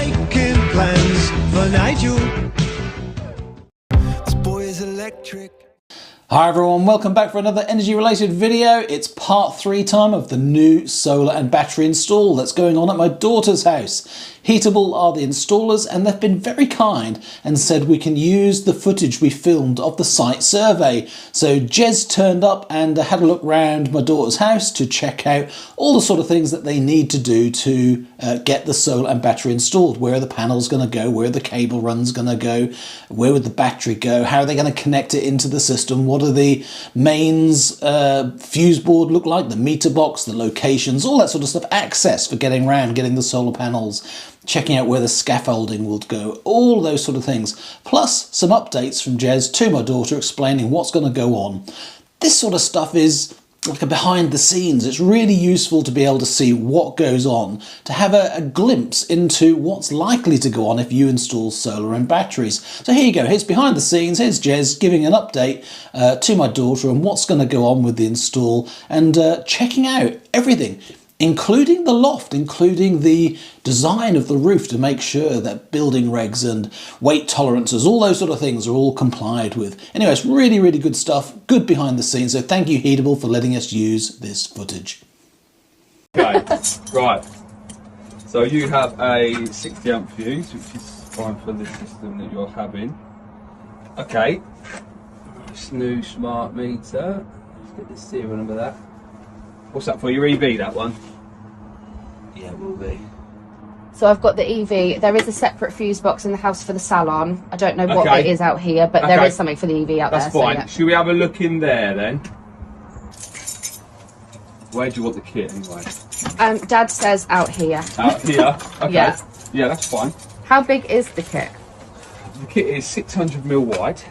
making plans for Nigel. This boy is electric. Hi everyone, welcome back for another energy related video. It's part 3 time of the new solar and battery install that's going on at my daughter's house. Heatable are the installers and they've been very kind and said we can use the footage we filmed of the site survey. So Jez turned up and had a look round my daughter's house to check out all the sort of things that they need to do to get the solar and battery installed. Where are the panels going to go? Where are the cable runs going to go? Where would the battery go? How are they going to connect it into the system? What are the mains fuse board look like? The meter box, the locations, all that sort of stuff. Access for getting around, getting the solar panels, checking out where the scaffolding will go, all those sort of things. Plus some updates from Jez to my daughter explaining what's going to go on. This sort of stuff is like a behind the scenes. It's really useful to be able to see what goes on, to have a glimpse into what's likely to go on if you install solar and batteries. So here you go, here's behind the scenes, here's Jez giving an update to my daughter on what's going to go on with the install and checking out everything, including the loft, including the design of the roof to make sure that building regs and weight tolerances, all those sort of things are all complied with. Anyway, it's really, really good stuff, good behind the scenes. So thank you, Heatable, for letting us use this footage. Okay, right. So you have a 60 amp fuse, which is fine for the system that you're having. Okay, this new smart meter. Let's get the serial number of that. What's that for? Your EV, that one? Yeah, it will be. So I've got the EV. There is a separate fuse box in the house for the salon. I don't know what it is out here, but there is something for the EV out there. That's fine. So, yeah. Should we have a look in there then? Where do you want the kit anyway? Dad says out here. Out here? Okay. Yeah. Yeah, that's fine. How big is the kit? The kit is 600mm wide.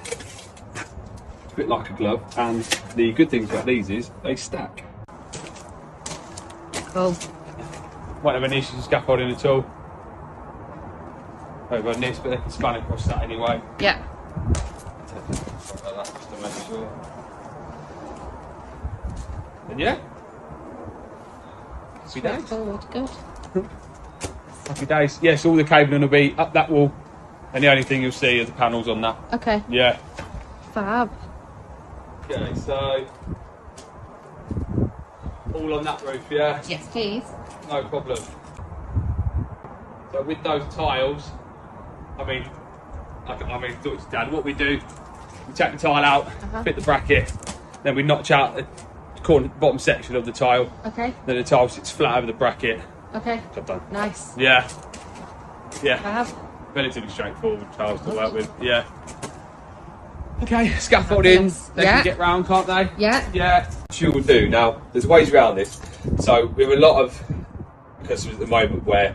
It's a bit like a glove. And the good things about these is they stack. Cool. Won't have any issues with scaffolding at all. Over on this, but they can span across that anyway. Yeah. Like that, just to make sure. And yeah. Happy days. Forward. Good. Happy days. Yes, all the cabling will be up that wall, and the only thing you'll see are the panels on that. Okay. Yeah. Fab. Okay, so all on that roof, yeah? Yes, please. No problem. So with those tiles, I mean, Dad, what we do, we take the tile out, fit the bracket, then we notch out the bottom section of the tile. Okay. Then the tile sits flat over the bracket. Okay. Job done. Nice. Yeah. Yeah. Fab. Relatively straightforward tiles to work with. Yeah. Okay, scaffolding. They can get round, can't they? Yeah. Yeah. What you will do now. There's ways around this. So we have a lot of customers at the moment where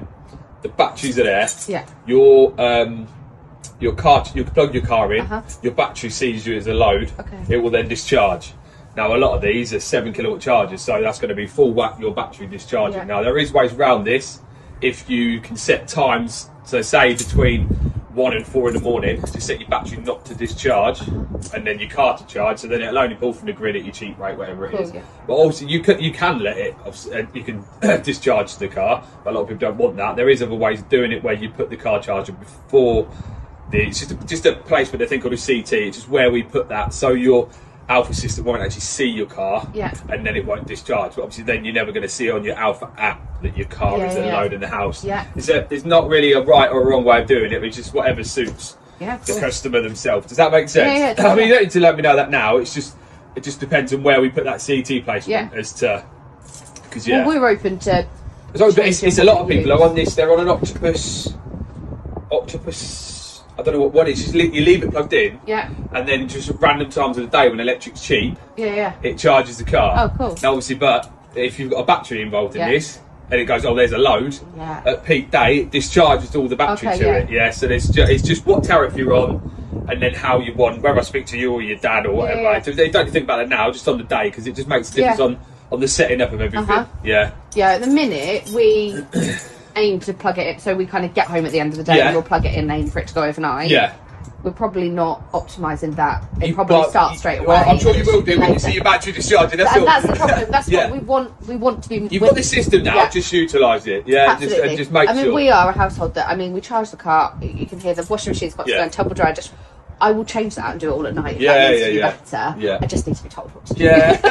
the batteries are there. Yeah. Your car, you can plug your car in. Your battery sees you as a load. Okay. It will then discharge. Now a lot of these are 7 kilowatt chargers, so that's going to be full whack your battery discharging. Yeah. Now there is ways around this if you can set times. So say between 1 and 4 in the morning to set your battery not to discharge, and then your car to charge. So then it'll only pull from the grid at your cheap rate, whatever it is. Yeah. But also you can let it. You can discharge the car. But a lot of people don't want that. There is other ways of doing it where you put the car charger before it's just a place where they think called a CT. It's just where we put that, so your Alpha system won't actually see your car, and then it won't discharge. But obviously, then you're never going to see on your Alpha app that your car is a load in the house. Yeah. There's not really a right or a wrong way of doing it. It's just whatever suits the customer themselves. Does that make sense? I mean, you don't need to let me know that now. It just depends on where we put that CT placement as to because Well, we're open to. It's a lot of people are on this. They're on an Octopus. I don't know what one is. Just you leave it plugged in, and then just random times of the day when electric's cheap, it charges the car. Oh, cool. Now, obviously, but if you've got a battery involved in this, and it goes, oh, there's a load. At peak day, it discharges all the battery to it. Yeah, so it's just what tariff you're on, and then how you want. Whether I speak to you or your dad or whatever. So they don't think about it now, just on the day, because it just makes a difference on the setting up of everything. Yeah. Yeah. At the minute, we aim to plug it in, so we kind of get home at the end of the day and we'll plug it in, aim for it to go overnight. we're probably not optimising that. It probably starts straight away. I'm sure you will do when you see your battery discharging. That's the problem. That's what we want. We want to be. You've got this system now. Just utilise it. Yeah, absolutely. Just make sure. I mean, we are a household that. I mean, we charge the car. You can hear the washing machine's got to go and tumble dry. I will change that and do it all at night. That needs to be better. Yeah. I just need to be told what to do. Yeah.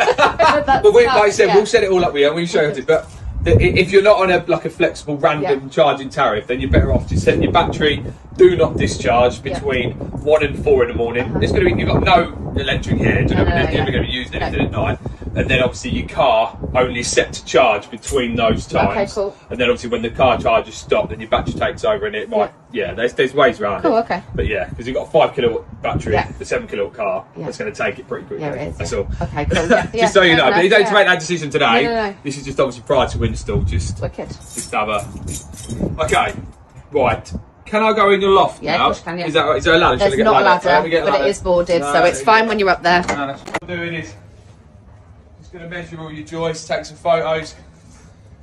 But like I said, we'll set it all up with you and we'll show you how to do it. But if you're not on a flexible random charging tariff, then you're better off just setting your battery do not discharge between 1 and 4 in the morning. It's going to be, you've got no electric here, you're never going to be using anything at night. And then obviously your car only set to charge between those times. Okay, cool. And then obviously when the car charges stop, then your battery takes over and it might, there's ways around it. Cool, okay. But yeah, because you've got a 5 kilowatt battery, the 7 kilowatt car, that's going to take it pretty quickly. Yeah, it is. That's all. Okay, cool. Just so you know, but you don't need to make that decision today. No. This is just obviously prior to install, Wicked. Just have a... Okay, right. Can I go in your loft now? Yeah, of course you can, yeah. Is that right? Is there a ladder? There's not a ladder, but it is boarded, so it's fine when you're up there. No, what I'm doing is just going to measure all your joists, take some photos,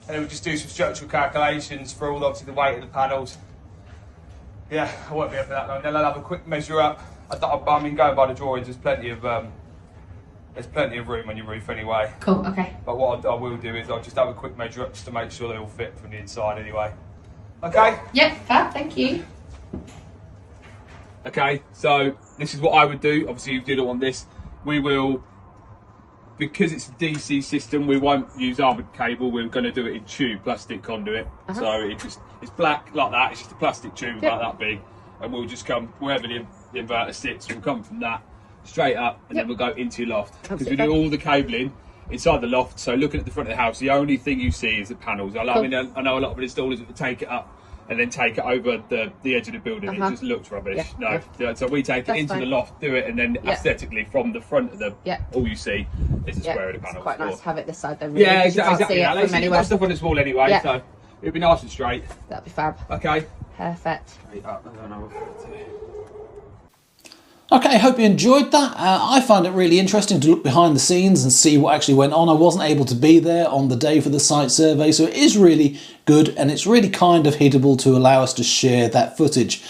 and then we'll just do some structural calculations for all, obviously, the weight of the panels. Yeah, I won't be up for that long. Then I'll have a quick measure up. I mean, going by the drawings, there's plenty of room on your roof anyway. Cool, okay. But what I will do is I'll just have a quick measure up just to make sure they all fit from the inside anyway. Okay? Yep, fab, thank you. Okay, so this is what I would do. Obviously, you did it on this. We will, because it's a DC system, we won't use armoured cable. We're going to do it in tube, plastic conduit. So it's black like that. It's just a plastic tube about that big. And we'll just come, wherever the inverter sits, we'll come from that straight up and then we'll go into your loft. Because we do all the cabling inside the loft, so looking at the front of the house, the only thing you see is the panels. I know a lot of installers that will take it up and then take it over the edge of the building. It just looks rubbish. So we take it into the loft, do it, and then aesthetically from the front of the all you see is the square of the panels. It's quite nice to have it this side then. Really, yeah, exactly. You You've got stuff on the wall anyway, so it'll be nice and straight. That'd be fab. Okay. Perfect. Straight up. I don't know. Okay, I hope you enjoyed that. I find it really interesting to look behind the scenes and see what actually went on. I wasn't able to be there on the day for the site survey, so it is really good and it's really kind of Heatable to allow us to share that footage.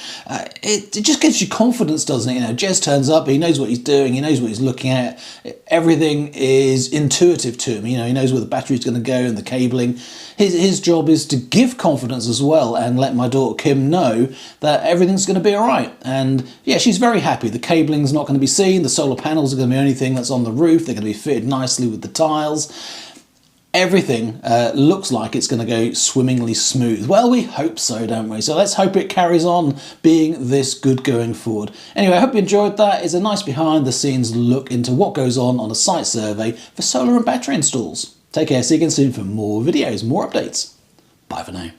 It just gives you confidence, doesn't it? You know, Jez turns up, he knows what he's doing, he knows what he's looking at. Everything is intuitive to him. You know, he knows where the battery's going to go and the cabling. His job is to give confidence as well and let my daughter Kim know that everything's going to be all right. And yeah, she's very happy. The cabling's not going to be seen. The solar panels are going to be the only thing that's on the roof. They're going to be fitted nicely with the tiles. Everything looks like it's going to go swimmingly smooth. Well, we hope so, don't we? So let's hope it carries on being this good going forward. Anyway, I hope you enjoyed that. It's a nice behind the scenes look into what goes on a site survey for solar and battery installs. Take care, see you again soon for more videos, more updates. Bye for now.